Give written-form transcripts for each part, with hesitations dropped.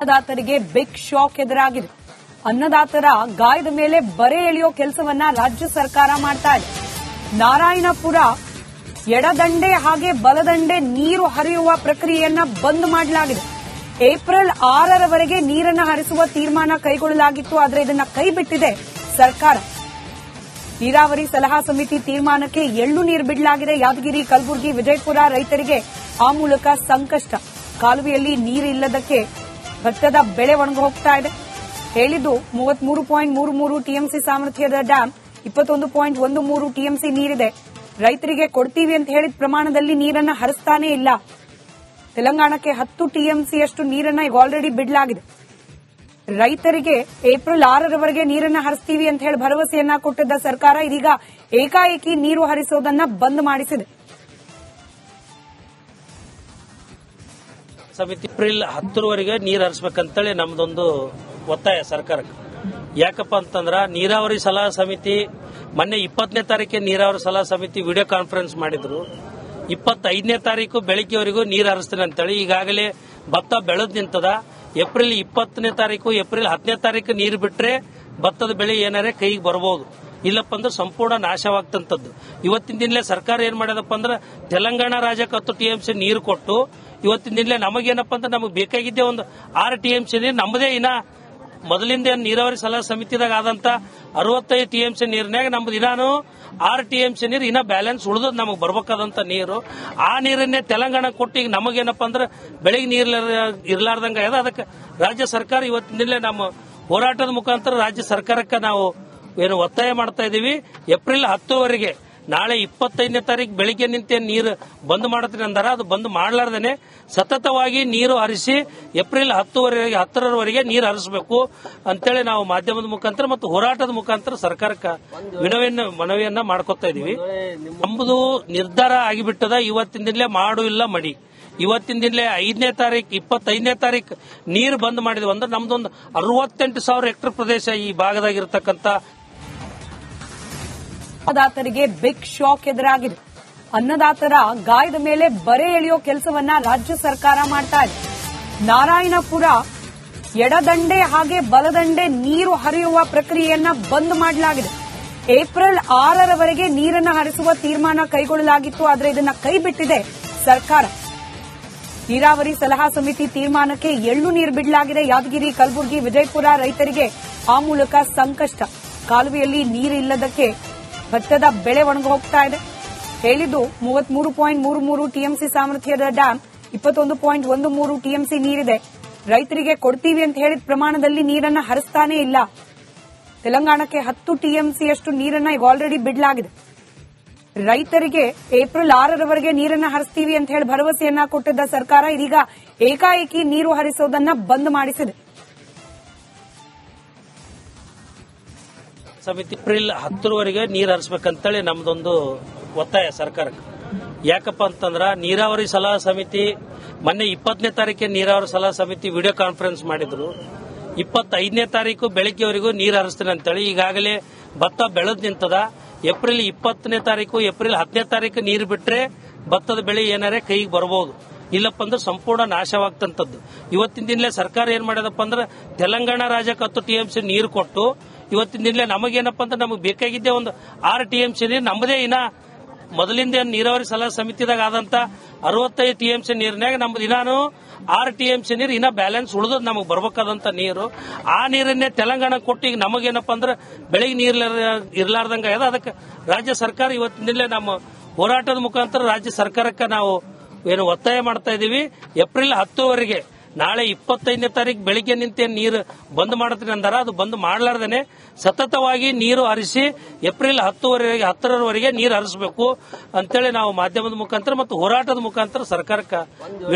ಅನ್ನದಾತರಿಗೆ big shock ಎದುರಾಗಿದೆ. ಅನ್ನದಾತರ ಗಾಯದ ಮೇಲೆ ಬರೆ ಎಳೆಯೋ ಕೆಲಸವನ್ನ ರಾಜ್ಯ ಸರ್ಕಾರ ಮಾಡ್ತಾ ಇದೆ. ನಾರಾಯಣಪುರ ಎಡದಂಡೆ ಹಾಗೆ ಬಲದಂಡೆ ನೀರು ಹರಿಯುವ ಪ್ರಕ್ರಿಯೆಯನ್ನ ಬಂದ್ ಮಾಡಲಾಗಿದೆ. ಏಪ್ರಿಲ್ 6ರವರೆಗೆ ನೀರನ್ನು ಹರಿಸುವ ತೀರ್ಮಾನ ಕೈಗೊಳ್ಳಲಾಗಿತ್ತು, ಆದರೆ ಇದನ್ನ ಕೈಬಿಟ್ಟಿದೆ ಸರ್ಕಾರ. ನೀರಾವರಿ ಸಲಹಾ ಸಮಿತಿ ತೀರ್ಮಾನಕ್ಕೆ ಎಳ್ಳು ನೀರು ಬಿಡಲಾಗಿದೆ. ಯಾದಗಿರಿ, ಕಲಬುರಗಿ, ವಿಜಯಪುರ ರೈತರಿಗೆ ಆ ಮೂಲಕ ಸಂಕಷ್ಟ. ಕಾಲುವೆಯಲ್ಲಿ ನೀರಿಲ್ಲದಕ್ಕೆ ಭತ್ತದ ಬೆಳೆ ಒಣಗಿ ಹೋಗ್ತಾ ಇದೆ. ಹೇಳಿದ್ದು 33.33 ಟಿಎಂಸಿ ಸಾಮರ್ಥ್ಯದ ಡ್ಯಾಂ, 21.13 ಟಿಎಂಸಿ ನೀರಿದೆ. ರೈತರಿಗೆ ಕೊಡ್ತೀವಿ ಅಂತ ಹೇಳಿದ ಪ್ರಮಾಣದಲ್ಲಿ ನೀರನ್ನು ಹರಿಸ್ತಾನೇ ಇಲ್ಲ. ತೆಲಂಗಾಣಕ್ಕೆ 10 ಟಿಎಂಸಿಯಷ್ಟು ನೀರನ್ನ ಈಗ ಆಲ್ರೆಡಿ ಬಿಡಲಾಗಿದೆ. ರೈತರಿಗೆ ಏಪ್ರಿಲ್ 6ರವರೆಗೆ ನೀರನ್ನು ಹರಿಸ್ತೀವಿ ಅಂತ ಹೇಳಿ ಭರವಸೆಯನ್ನ ಕೊಟ್ಟಿದ್ದ ಸರ್ಕಾರ ಇದೀಗ ಏಕಾಏಕಿ ನೀರು ಹರಿಸೋದನ್ನ ಬಂದ್ ಮಾಡಿಸಿದೆ. ಸಮಿತಿ ಏಪ್ರಿಲ್ 10ರವರೆಗೆ ನೀರು ಹರಿಸಬೇಕಂತೇಳಿ ನಮ್ದೊಂದು ಒತ್ತಾಯ ಸರ್ಕಾರಕ್ಕೆ. ಯಾಕಪ್ಪ ಅಂತಂದ್ರ ನೀರಾವರಿ ಸಲಹಾ ಸಮಿತಿ ಮೊನ್ನೆ 20ನೇ ತಾರೀಕಿಗೆ ನೀರಾವರಿ ಸಲಹಾ ಸಮಿತಿ ವಿಡಿಯೋ ಕಾನ್ಫರೆನ್ಸ್ ಮಾಡಿದ್ರು. 25ನೇ ತಾರೀಕು ಬೆಳಗ್ಗೆವರೆಗೂ ನೀರು ಹರಿಸ್ತೀನಿ ಅಂತೇಳಿ ಈಗಾಗಲೇ ಭತ್ತ ಬೆಳೆದ್ ನಿಂತದ. ಏಪ್ರಿಲ್ 20ನೇ ತಾರೀಕು, ಏಪ್ರಿಲ್ 10ನೇ ತಾರೀಕು ನೀರು ಬಿಟ್ರೆ ಭತ್ತದ ಬೆಳೆ ಏನಾರೇ ಕೈಗೆ ಬರಬಹುದು. ಇಲ್ಲಪ್ಪ ಅಂದ್ರೆ ಸಂಪೂರ್ಣ ನಾಶವಾಗ್ತಂಥದ್ದು. ಇವತ್ತಿನ ದಿನಲೇ ಸರ್ಕಾರ ಏನ್ ಮಾಡ್ಯದಪ್ಪ ಅಂದ್ರೆ ತೆಲಂಗಾಣ ರಾಜ್ಯಕ್ಕೆ 10 ಟಿಎಂಸಿ ನೀರು ಕೊಟ್ಟು ಇವತ್ತಿನ ದಿನಲೇ ನಮಗೇನಪ್ಪ ಅಂದ್ರೆ ನಮಗೆ ಬೇಕಾಗಿದ್ದೆ ಒಂದು 6 ಟಿಎಂಸಿ ನೀರು ನಮ್ಮದೇ. ಇನ್ನ ಮೊದಲಿಂದ ನೀರಾವರಿ ಸಲಹಾ ಸಮಿತಿದಾಗ ಆದಂತ 65 ಟಿಎಂಸಿ ನೀರಿನಾಗ ನಮ್ದು ಇನ್ನಾನು 6 ಟಿಎಂಸಿ ನೀರು ಇನ್ನ ಬ್ಯಾಲೆನ್ಸ್ ಉಳಿದ್ ನಮಗೆ ಬರ್ಬೇಕಾದಂತ ನೀರು. ಆ ನೀರನ್ನೇ ತೆಲಂಗಾಣ ಕೊಟ್ಟು ಈಗ ನಮಗೇನಪ್ಪ ಅಂದ್ರೆ ಬೆಳಿಗ್ಗೆ ನೀರು ಇರ್ಲಾರ್ದಂಗ ಅದ. ಅದಕ್ಕೆ ರಾಜ್ಯ ಸರ್ಕಾರ ಇವತ್ತಿನ ನಮ್ಮ ಹೋರಾಟದ ಮುಖಾಂತರ ರಾಜ್ಯ ಸರ್ಕಾರಕ್ಕೆ ನಾವು ಏನು ಒತ್ತಾಯ ಮಾಡ್ತಾ ಇದೀವಿ. ಏಪ್ರಿಲ್ 10ರವರೆಗೆ, ನಾಳೆ 25ನೇ ತಾರೀಕು ಬೆಳಿಗ್ಗೆ ನಿಂತೆ ನೀರು ಬಂದ್ ಮಾಡತ್ತೀನಿ ಅಂದಾರ, ಅದು ಬಂದ್ ಮಾಡಲಾರ್ದೇನೆ ಸತತವಾಗಿ ನೀರು ಹರಿಸಿ ಏಪ್ರಿಲ್ 10ರವರೆಗೆ ನೀರು ಹರಿಸಬೇಕು ಅಂತೇಳಿ ನಾವು ಮಾಧ್ಯಮದ ಮುಖಾಂತರ ಮತ್ತು ಹೋರಾಟದ ಮುಖಾಂತರ ಸರ್ಕಾರಕ್ಕೆ ಮನವಿಯನ್ನ ಮಾಡ್ಕೊತಾ ಇದೀವಿ. ನಮ್ಮದು ನಿರ್ಧಾರ ಆಗಿಬಿಟ್ಟದ. ಇವತ್ತಿನ ದಿನಲೇ ಮಾಡು ಇಲ್ಲ ಮಡಿ. ಇವತ್ತಿನ ದಿನಲೇ 5ನೇ ತಾರೀಕು, 25ನೇ ತಾರೀಕು ನೀರು ಬಂದ್ ಮಾಡಿದ್ವಿ ಅಂದ್ರೆ ನಮ್ದೊಂದು 68,000 ಹೆಕ್ಟರ್ ಪ್ರದೇಶ ಈ ಭಾಗದಾಗಿರ್ತಕ್ಕಂಥ ಅನ್ನದಾತರಿಗೆ ಬಿಗ್ ಶಾಕ್ ಎದುರಾಗಿದೆ. ಅನ್ನದಾತರ ಗಾಯದ ಮೇಲೆ ಬರೆ ಎಳೆಯೋ ಕೆಲಸವನ್ನ ರಾಜ್ಯ ಸರ್ಕಾರ ಮಾಡ್ತಾ ಇದೆ. ನಾರಾಯಣಪುರ ಎಡದಂಡೆ ಹಾಗೆ ಬಲದಂಡೆ ನೀರು ಹರಿಯುವ ಪ್ರಕ್ರಿಯೆಯನ್ನ ಬಂದ್ ಮಾಡಲಾಗಿದೆ. ಏಪ್ರಿಲ್ 6ರವರೆಗೆ ನೀರನ್ನು ಹರಿಸುವ ತೀರ್ಮಾನ ಕೈಗೊಳ್ಳಲಾಗಿತ್ತು, ಆದರೆ ಇದನ್ನ ಕೈಬಿಟ್ಟಿದೆ ಸರ್ಕಾರ. ನೀರಾವರಿ ಸಲಹಾ ಸಮಿತಿ ತೀರ್ಮಾನಕ್ಕೆ ಎಳ್ಳು ನೀರು ಬಿಡಲಾಗಿದೆ. ಯಾದಗಿರಿ, ಕಲಬುರಗಿ, ವಿಜಯಪುರ ರೈತರಿಗೆ ಆ ಮೂಲಕ ಸಂಕಷ್ಟ. ಕಾಲುವೆಯಲ್ಲಿ ನೀರಿಲ್ಲದಕ್ಕೆ ಭತ್ತದ ಬೆಳೆ ಒಣಗಿ ಹೋಗ್ತಾ ಇದೆ. ಹೇಳಿದ್ದು 33.33 ಟಿಎಂಸಿ ಸಾಮರ್ಥ್ಯದ ಡ್ಯಾಂ, 21.13 ಟಿಎಂಸಿ ನೀರಿದೆ. ರೈತರಿಗೆ ಕೊಡ್ತೀವಿ ಅಂತ ಹೇಳಿದ ಪ್ರಮಾಣದಲ್ಲಿ ನೀರನ್ನು ಹರಿಸ್ತಾನೇ ಇಲ್ಲ. ತೆಲಂಗಾಣಕ್ಕೆ 10 ಟಿಎಂಸಿಯಷ್ಟು ನೀರನ್ನ ಈಗ ಆಲ್ರೆಡಿ ಬಿಡಲಾಗಿದೆ. ರೈತರಿಗೆ ಏಪ್ರಿಲ್ 6ರವರೆಗೆ ನೀರನ್ನು ಹರಿಸ್ತೀವಿ ಅಂತ ಹೇಳಿ ಭರವಸೆಯನ್ನ ಕೊಟ್ಟಿದ್ದ ಸರ್ಕಾರ ಇದೀಗ ಏಕಾಏಕಿ ನೀರು ಹರಿಸೋದನ್ನ ಬಂದ್ ಮಾಡಿಸಿದೆ. ಸಮಿತಿ ಏಪ್ರಿಲ್ 10ರವರೆಗೆ ನೀರು ಹರಿಸಬೇಕಂತೇಳಿ ನಮ್ದೊಂದು ಒತ್ತಾಯ ಸರ್ಕಾರಕ್ಕೆ. ಯಾಕಪ್ಪ ಅಂತಂದ್ರ ನೀರಾವರಿ ಸಲಹಾ ಸಮಿತಿ ಮೊನ್ನೆ 20ನೇ ತಾರೀಕಿಗೆ ನೀರಾವರಿ ಸಲಹಾ ಸಮಿತಿ ವಿಡಿಯೋ ಕಾನ್ಫರೆನ್ಸ್ ಮಾಡಿದ್ರು. 25ನೇ ತಾರೀಕು ಬೆಳಗ್ಗೆವರೆಗೂ ನೀರು ಹರಿಸ್ತೀನಿ ಅಂತೇಳಿ ಈಗಾಗಲೇ ಭತ್ತ ಬೆಳೆದ್ ನಿಂತದ. ಏಪ್ರಿಲ್ 20ನೇ ತಾರೀಕು, ಏಪ್ರಿಲ್ 10ನೇ ತಾರೀಕು ನೀರು ಬಿಟ್ರೆ ಭತ್ತದ ಬೆಳೆ ಏನಾರೇ ಕೈಗೆ ಬರಬಹುದು. ಇಲ್ಲಪ್ಪ ಅಂದ್ರೆ ಸಂಪೂರ್ಣ ನಾಶವಾಗ್ತಂಥದ್ದು. ಇವತ್ತಿನ ದಿನಲೇ ಸರ್ಕಾರ ಏನ್ ಮಾಡ್ಯದಪ್ಪ ಅಂದ್ರೆ ತೆಲಂಗಾಣ ರಾಜ್ಯಕ್ಕೆ 10 ಟಿಎಂಸಿ ನೀರು ಕೊಟ್ಟು ಇವತ್ತಿನ ದಿನಲೇ ನಮಗೇನಪ್ಪ ಅಂದ್ರೆ ನಮಗೆ ಬೇಕಾಗಿದ್ದೆ ಒಂದು 6 ಟಿಎಂಸಿ ನೀರು ನಮ್ಮದೇ. ಇನ್ನ ಮೊದಲಿಂದ ನೀರಾವರಿ ಸಲಹಾ ಸಮಿತಿದಾಗ ಆದಂತ 65 ಟಿಎಂಸಿ ನೀರಿನಾಗ ನಮ್ದು ಇನ್ನಾನು 6 ಟಿಎಂಸಿ ನೀರು ಇನ್ನ ಬ್ಯಾಲೆನ್ಸ್ ಉಳಿದ್ ನಮಗೆ ಬರ್ಬೇಕಾದಂತ ನೀರು. ಆ ನೀರನ್ನೇ ತೆಲಂಗಾಣ ಕೊಟ್ಟು ಈಗ ನಮಗೇನಪ್ಪ ಅಂದ್ರೆ ಬೆಳಿಗ್ಗೆ ನೀರು ಇರ್ಲಾರ್ದಂಗ ಅದ. ಅದಕ್ಕೆ ರಾಜ್ಯ ಸರ್ಕಾರ ಇವತ್ತಿನ ನಮ್ಮ ಹೋರಾಟದ ಮುಖಾಂತರ ರಾಜ್ಯ ಸರ್ಕಾರಕ್ಕೆ ನಾವು ಏನು ಒತ್ತಾಯ ಮಾಡ್ತಾ ಇದೀವಿ. ಏಪ್ರಿಲ್ 10ರವರೆಗೆ, ನಾಳೆ 25ನೇ ತಾರೀಕು ಬೆಳಿಗ್ಗೆ ನಿಂತೆ ನೀರು ಬಂದ್ ಮಾಡತ್ತೀನಿ ಅಂದಾರ, ಅದು ಬಂದ್ ಮಾಡಲಾರ್ದೇನೆ ಸತತವಾಗಿ ನೀರು ಹರಿಸಿ ಏಪ್ರಿಲ್ 10ರವರೆಗೆ ನೀರು ಹರಿಸಬೇಕು ಅಂತೇಳಿ ನಾವು ಮಾಧ್ಯಮದ ಮುಖಾಂತರ ಮತ್ತು ಹೋರಾಟದ ಮುಖಾಂತರ ಸರ್ಕಾರಕ್ಕೆ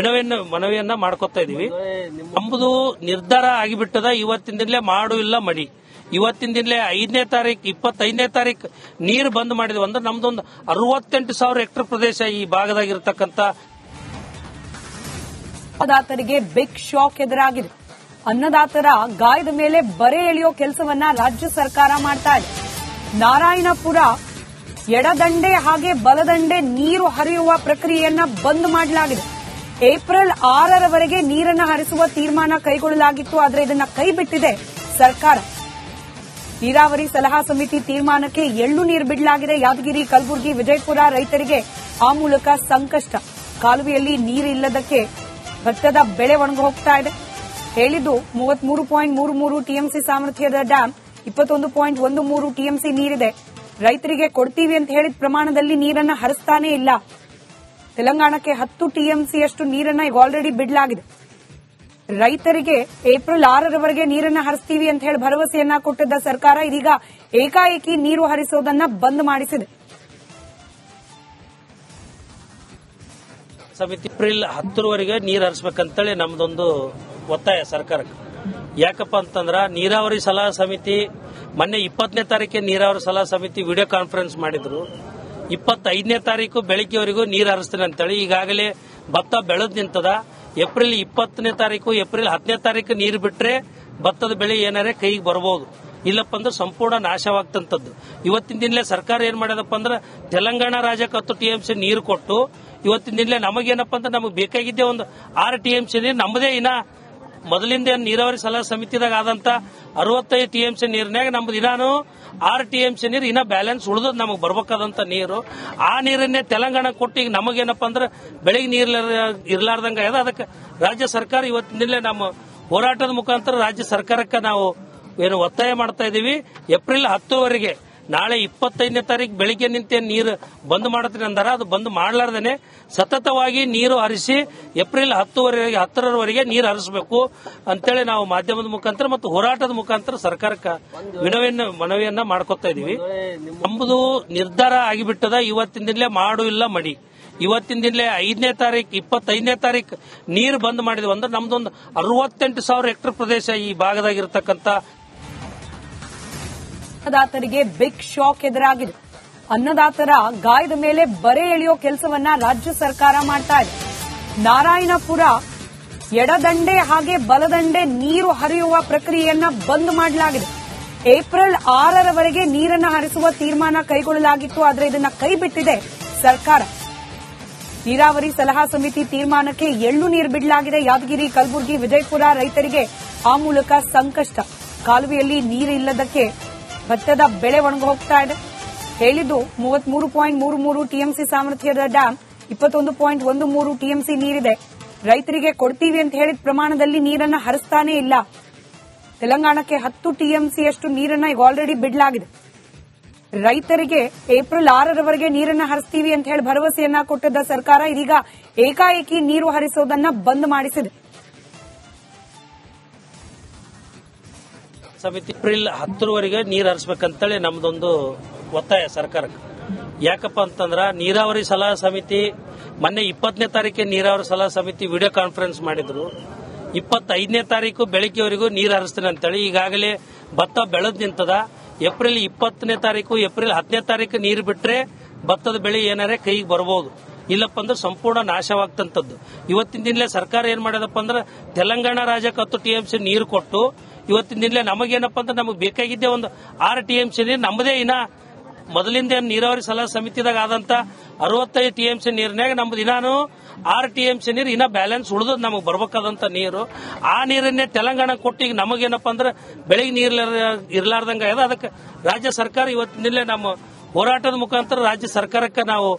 ಮನವಿಯನ್ನ ಮಾಡ್ಕೊತಾ ಇದೀವಿ. ನಮ್ಮದು ನಿರ್ಧಾರ ಆಗಿಬಿಟ್ಟದ. ಇವತ್ತಿನ ದಿನಲೇ ಮಾಡು ಇಲ್ಲ ಮಡಿ. ಇವತ್ತಿನ ದಿನಲೇ 5ನೇ ತಾರೀಕು, 25ನೇ ತಾರೀಕು ನೀರು ಬಂದ್ ಮಾಡಿದ್ವಿ ಅಂದ್ರೆ ನಮ್ದೊಂದು 68,000 ಹೆಕ್ಟರ್ ಪ್ರದೇಶ ಈ ಭಾಗದಾಗಿರ್ತಕ್ಕಂಥ ಅನ್ನದಾತರಿಗೆ ಬಿಗ್ ಶಾಕ್ ಎದುರಾಗಿದೆ. ಅನ್ನದಾತರ ಗಾಯದ ಮೇಲೆ ಬರೆ ಎಳೆಯೋ ಕೆಲಸವನ್ನ ರಾಜ್ಯ ಸರ್ಕಾರ ಮಾಡ್ತಾ ಇದೆ. ನಾರಾಯಣಪುರ ಎಡದಂಡೆ ಹಾಗೆ ಬಲದಂಡೆ ನೀರು ಹರಿಯುವ ಪ್ರಕ್ರಿಯೆಯನ್ನ ಬಂದ್ ಮಾಡಲಾಗಿದೆ. ಏಪ್ರಿಲ್ 6ರವರೆಗೆ ನೀರನ್ನು ಹರಿಸುವ ತೀರ್ಮಾನ ಕೈಗೊಳ್ಳಲಾಗಿತ್ತು. ಆದರೆ ಇದನ್ನ ಕೈ ಬಿಟ್ಟಿದೆ ಸರ್ಕಾರ. ನೀರಾವರಿ ಸಲಹಾ ಸಮಿತಿ ತೀರ್ಮಾನಕ್ಕೆ ಎಳ್ಳು ನೀರು ಬಿಡಲಾಗಿದೆ. ಯಾದಗಿರಿ, ಕಲಬುರಗಿ, ವಿಜಯಪುರ ರೈತರಿಗೆ ಆ ಮೂಲಕ ಸಂಕಷ್ಟ. ಕಾಲುವೆಯಲ್ಲಿ ನೀರಿಲ್ಲದಕ್ಕೆ ಭತ್ತದ ಬೆಳೆ ಒಣಗಿ ಹೋಗ್ತಾ ಇದೆ. ಹೇಳಿದ್ದು 33.33 ಟಿಎಂಸಿ ಸಾಮರ್ಥ್ಯದ ಡ್ಯಾಂ, 21.13 ಟಿಎಂಸಿ ನೀರಿದೆ. ರೈತರಿಗೆ ಕೊಡ್ತೀವಿ ಅಂತ ಹೇಳಿದ ಪ್ರಮಾಣದಲ್ಲಿ ನೀರನ್ನು ಹರಿಸ್ತಾನೇ ಇಲ್ಲ. ತೆಲಂಗಾಣಕ್ಕೆ 10 ಟಿಎಂಸಿಯಷ್ಟು ನೀರನ್ನ ಈಗ ಆಲ್ರೆಡಿ ಬಿಡಲಾಗಿದೆ. ರೈತರಿಗೆ ಏಪ್ರಿಲ್ 6ರವರೆಗೆ ನೀರನ್ನ ಹರಿಸ್ತೀವಿ ಅಂತ ಹೇಳಿ ಭರವಸೆಯನ್ನ ಕೊಟ್ಟಿದ್ದ ಸರ್ಕಾರ ಇದೀಗ ಏಕಾಏಕಿ ನೀರು ಹರಿಸೋದನ್ನ ಬಂದ್ ಮಾಡಿಸಿದೆ. ಸಮಿತಿ ಏಪ್ರಿಲ್ 10ರವರೆಗೆ ನೀರು ಹರಿಸಬೇಕಂತೇಳಿ ನಮ್ದೊಂದು ಒತ್ತಾಯ ಸರ್ಕಾರಕ್ಕೆ. ಯಾಕಪ್ಪ ಅಂತಂದ್ರ ನೀರಾವರಿ ಸಲಹಾ ಸಮಿತಿ ಮೊನ್ನೆ 20ನೇ ತಾರೀಕಿಗೆ ನೀರಾವರಿ ಸಲಹಾ ಸಮಿತಿ ವಿಡಿಯೋ ಕಾನ್ಫರೆನ್ಸ್ ಮಾಡಿದ್ರು. 25ನೇ ತಾರೀಕು ಬೆಳಗ್ಗೆವರೆಗೂ ನೀರು ಹರಿಸ್ತೀನಿ ಅಂತೇಳಿ ಈಗಾಗಲೇ ಭತ್ತ ಬೆಳೆದ್ ನಿಂತದ. ಏಪ್ರಿಲ್ 20ನೇ ತಾರೀಕು, ಏಪ್ರಿಲ್ 10ನೇ ತಾರೀಕು ನೀರು ಬಿಟ್ರೆ ಭತ್ತದ ಬೆಳೆ ಏನಾರೇ ಕೈಗೆ ಬರಬಹುದು. ಇಲ್ಲಪ್ಪ ಅಂದ್ರೆ ಸಂಪೂರ್ಣ ನಾಶವಾಗ್ತಂಥದ್ದು. ಇವತ್ತಿನ ದಿನಲೇ ಸರ್ಕಾರ ಏನ್ ಮಾಡ್ಯದಪ್ಪ ಅಂದ್ರೆ ತೆಲಂಗಾಣ ರಾಜ್ಯಕ್ಕೆ 10 ಟಿಎಂಸಿ ನೀರು ಕೊಟ್ಟು ಇವತ್ತಿನ ದಿನಲೇ ನಮಗೇನಪ್ಪ ಅಂದ್ರೆ ನಮಗೆ ಬೇಕಾಗಿದ್ದೆ ಒಂದು 6 ಟಿಎಂಸಿ ನೀರು ನಮ್ಮದೇ ಇನ್ನ ಮೊದಲಿಂದ ನೀರಾವರಿ ಸಲಹಾ ಸಮಿತಿದಾಗ ಆದಂತ 65 ಟಿಎಂಸಿ ನೀರಿನಾಗ ನಮ್ದು ಇನ್ನಾನು 6 ಟಿಎಂಸಿ ನೀರು ಇನ್ನ ಬ್ಯಾಲೆನ್ಸ್ ಉಳಿದದ್ ನಮಗೆ ಬರ್ಬೇಕಾದಂತ ನೀರು. ಆ ನೀರನ್ನೇ ತೆಲಂಗಾಣ ಕೊಟ್ಟು ಈಗ ನಮಗೇನಪ್ಪ ಅಂದ್ರೆ ಬೆಳಿಗ್ಗೆ ನೀರು ಇರ್ಲಾರ್ದಂಗ ಅದ. ಅದಕ್ಕೆ ರಾಜ್ಯ ಸರ್ಕಾರ ಇವತ್ತಿನಿಂದಲೇ ನಮ್ಮ ಹೋರಾಟದ ಮುಖಾಂತರ ರಾಜ್ಯ ಸರ್ಕಾರಕ್ಕೆ ನಾವು ಏನು ಒತ್ತಾಯ ಮಾಡ್ತಾ ಇದೀವಿ. ಏಪ್ರಿಲ್ 10ರವರೆಗೆ ನಾಳೆ 25ನೇ ತಾರೀಕು ಬೆಳಿಗ್ಗೆ ನಿಂತೆ ನೀರು ಬಂದ್ ಮಾಡತ್ತೀನಿ ಅಂದಾರ. ಅದು ಬಂದ್ ಮಾಡಲಾರ್ದೇನೆ ಸತತವಾಗಿ ನೀರು ಹರಿಸಿ ಏಪ್ರಿಲ್ 10ರವರೆಗೆ ನೀರು ಹರಿಸಬೇಕು ಅಂತೇಳಿ ನಾವು ಮಾಧ್ಯಮದ ಮುಖಾಂತರ ಮತ್ತು ಹೋರಾಟದ ಮುಖಾಂತರ ಸರ್ಕಾರಕ್ಕೆ ಮನವಿಯನ್ನ ಮಾಡ್ಕೊತಾ ಇದೀವಿ. ನಮ್ಮದು ನಿರ್ಧಾರ ಆಗಿಬಿಟ್ಟದ. ಇವತ್ತಿನ ದಿನಲೇ ಮಾಡು ಇಲ್ಲ ಮಡಿ. ಇವತ್ತಿನ ದಿನಲೇ 5ನೇ ತಾರೀಕು 25ನೇ ತಾರೀಕು ನೀರು ಬಂದ್ ಮಾಡಿದ್ವಿ ಅಂದ್ರೆ ನಮ್ದೊಂದು 68,000 ಹೆಕ್ಟರ್ ಪ್ರದೇಶ ಈ ಭಾಗದಾಗಿರ್ತಕ್ಕಂಥ ಅನ್ನದಾತರಿಗೆ ಬಿಗ್ ಶಾಕ್ ಎದುರಾಗಿದೆ. ಅನ್ನದಾತರ ಗಾಯದ ಮೇಲೆ ಬರೆ ಎಳೆಯೋ ಕೆಲಸವನ್ನ ರಾಜ್ಯ ಸರ್ಕಾರ ಮಾಡ್ತಾ ಇದೆ. ನಾರಾಯಣಪುರ ಎಡದಂಡೆ ಹಾಗೆ ಬಲದಂಡೆ ನೀರು ಹರಿಯುವ ಪ್ರಕ್ರಿಯೆಯನ್ನ ಬಂದ್ ಮಾಡಲಾಗಿದೆ. ಏಪ್ರಿಲ್ 6ರವರೆಗೆ ನೀರನ್ನು ಹರಿಸುವ ತೀರ್ಮಾನ ಕೈಗೊಳ್ಳಲಾಗಿತ್ತು. ಆದರೆ ಇದನ್ನ ಕೈ ಬಿಟ್ಟಿದೆ ಸರ್ಕಾರ. ನೀರಾವರಿ ಸಲಹಾ ಸಮಿತಿ ತೀರ್ಮಾನಕ್ಕೆ ಎಳ್ಳು ನೀರು ಬಿಡಲಾಗಿದೆ. ಯಾದಗಿರಿ, ಕಲಬುರಗಿ, ವಿಜಯಪುರ ರೈತರಿಗೆ ಆ ಮೂಲಕ ಸಂಕಷ್ಟ. ಕಾಲುವೆಯಲ್ಲಿ ನೀರು ಇಲ್ಲದಕ್ಕೆ ಭತ್ತದ ಬೆಳೆ ಒಣಗಿ ಹೋಗ್ತಾ ಇದೆ. ಹೇಳಿದ್ದು 33.33 ಟಿಎಂಸಿ ಸಾಮರ್ಥ್ಯದ ಡ್ಯಾಂ, 21.13 ಟಿಎಂಸಿ ನೀರಿದೆ. ರೈತರಿಗೆ ಕೊಡ್ತೀವಿ ಅಂತ ಹೇಳಿದ ಪ್ರಮಾಣದಲ್ಲಿ ನೀರನ್ನ ಹರಿಸ್ತಾನೇ ಇಲ್ಲ. ತೆಲಂಗಾಣಕ್ಕೆ 10 ಟಿಎಂಸಿಯಷ್ಟು ನೀರನ್ನ ಈಗ ಆಲ್ರೆಡಿ ಬಿಡಲಾಗಿದೆ. ರೈತರಿಗೆ ಏಪ್ರಿಲ್ 6ರವರೆಗೆ ನೀರನ್ನ ಹರಿಸ್ತೀವಿ ಅಂತ ಹೇಳಿ ಭರವಸೆಯನ್ನ ಕೊಟ್ಟಿದ್ದ ಸರ್ಕಾರ ಇದೀಗ ಏಕಾಏಕಿ ನೀರು ಹರಿಸೋದನ್ನ ಬಂದ್ ಮಾಡಿಸಿದೆ. ಸಮಿತಿ ಏಪ್ರಿಲ್ 10ರವರೆಗೆ ನೀರು ಹರಿಸಬೇಕಂತೇಳಿ ನಮ್ದೊಂದು ಒತ್ತಾಯ ಸರ್ಕಾರಕ್ಕೆ. ಯಾಕಪ್ಪ ಅಂತಂದ್ರ ನೀರಾವರಿ ಸಲಹಾ ಸಮಿತಿ ಮೊನ್ನೆ 20ನೇ ತಾರೀಕಿಗೆ ನೀರಾವರಿ ಸಲಹಾ ಸಮಿತಿ ವಿಡಿಯೋ ಕಾನ್ಫರೆನ್ಸ್ ಮಾಡಿದ್ರು. 25ನೇ ತಾರೀಕು ಬೆಳಗ್ಗೆವರೆಗೂ ನೀರು ಹರಿಸ್ತೀನಿ ಅಂತೇಳಿ ಈಗಾಗಲೇ ಭತ್ತ ಬೆಳೆದ್ ನಿಂತದ. ಏಪ್ರಿಲ್ 20ನೇ ತಾರೀಕು, ಏಪ್ರಿಲ್ 10ನೇ ತಾರೀಕು ನೀರು ಬಿಟ್ರೆ ಭತ್ತದ ಬೆಳೆ ಏನಾರೇ ಕೈಗೆ ಬರಬಹುದು. ಇಲ್ಲಪ್ಪ ಅಂದ್ರೆ ಸಂಪೂರ್ಣ ನಾಶವಾಗ್ತಂಥದ್ದು. ಇವತ್ತಿನ ದಿನಲೇ ಸರ್ಕಾರ ಏನ್ ಮಾಡ್ಯದಪ್ಪ ಅಂದ್ರೆ ತೆಲಂಗಾಣ ರಾಜ್ಯಕ್ಕೆ 10 ಟಿಎಂಸಿ ನೀರು ಕೊಟ್ಟು ಇವತ್ತಿನ ದಿನಲೇ ನಮಗೇನಪ್ಪ ಅಂದ್ರೆ ನಮಗೆ ಬೇಕಾಗಿದ್ದೆ ಒಂದು 6 ಟಿಎಂಸಿ ನೀರು ನಮ್ಮದೇ ಇನ್ನ ಮೊದಲಿಂದ ನೀರಾವರಿ ಸಲಹಾ ಸಮಿತಿದಾಗ ಆದಂತ 65 ಟಿಎಂಸಿ ನೀರಿನಾಗ ನಮ್ದು ಇನ್ನಾನು 6 ಟಿಎಂಸಿ ನೀರು ಇನ್ನ ಬ್ಯಾಲೆನ್ಸ್ ಉಳಿದದ್ ನಮಗೆ ಬರ್ಬೇಕಾದಂತ ನೀರು. ಆ ನೀರನ್ನೇ ತೆಲಂಗಾಣ ಕೊಟ್ಟು ಈಗ ನಮಗೇನಪ್ಪ ಅಂದ್ರೆ ಬೆಳಿಗ್ಗೆ ನೀರು ಇರ್ಲಾರ್ದಂಗ ಅದ. ಅದಕ್ಕೆ ರಾಜ್ಯ ಸರ್ಕಾರ ಇವತ್ತಿನಲ್ಲೇ ನಮ್ಮ ಹೋರಾಟದ ಮುಖಾಂತರ ರಾಜ್ಯ ಸರ್ಕಾರಕ್ಕೆ ನಾವು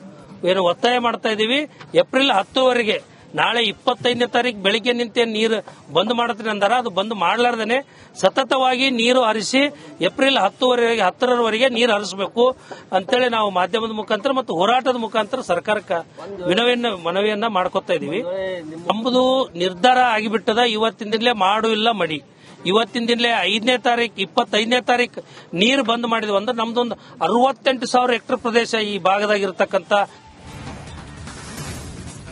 ಏನು ಒತ್ತಾಯ ಮಾಡ್ತಾ ಇದೀವಿ. ಏಪ್ರಿಲ್ 10ರವರೆಗೆ ನಾಳೆ 25ನೇ ತಾರೀಕು ಬೆಳಿಗ್ಗೆ ನಿಂತೆ ನೀರು ಬಂದ್ ಮಾಡತ್ತೀನಿ ಅಂದಾರ. ಅದು ಬಂದ್ ಮಾಡಲಾರ್ದೇನೆ ಸತತವಾಗಿ ನೀರು ಹರಿಸಿ ಏಪ್ರಿಲ್ 10ರವರೆಗೆ ನೀರು ಹರಿಸಬೇಕು ಅಂತೇಳಿ ನಾವು ಮಾಧ್ಯಮದ ಮುಖಾಂತರ ಮತ್ತು ಹೋರಾಟದ ಮುಖಾಂತರ ಸರ್ಕಾರಕ್ಕೆ ಮನವಿಯನ್ನ ಮಾಡ್ಕೊತಾ ಇದೀವಿ. ನಮ್ಮದು ನಿರ್ಧಾರ ಆಗಿಬಿಟ್ಟದ. ಇವತ್ತಿನ ದಿನಲೇ ಮಾಡು ಇಲ್ಲ ಮಡಿ. ಇವತ್ತಿನ ದಿನಲೇ 5ನೇ ತಾರೀಕು 25ನೇ ತಾರೀಕು ನೀರು ಬಂದ್ ಮಾಡಿದ್ವಿ ಅಂದ್ರೆ ನಮ್ದೊಂದು 68,000 ಹೆಕ್ಟರ್ ಪ್ರದೇಶ ಈ ಭಾಗದಾಗಿರ್ತಕ್ಕಂಥ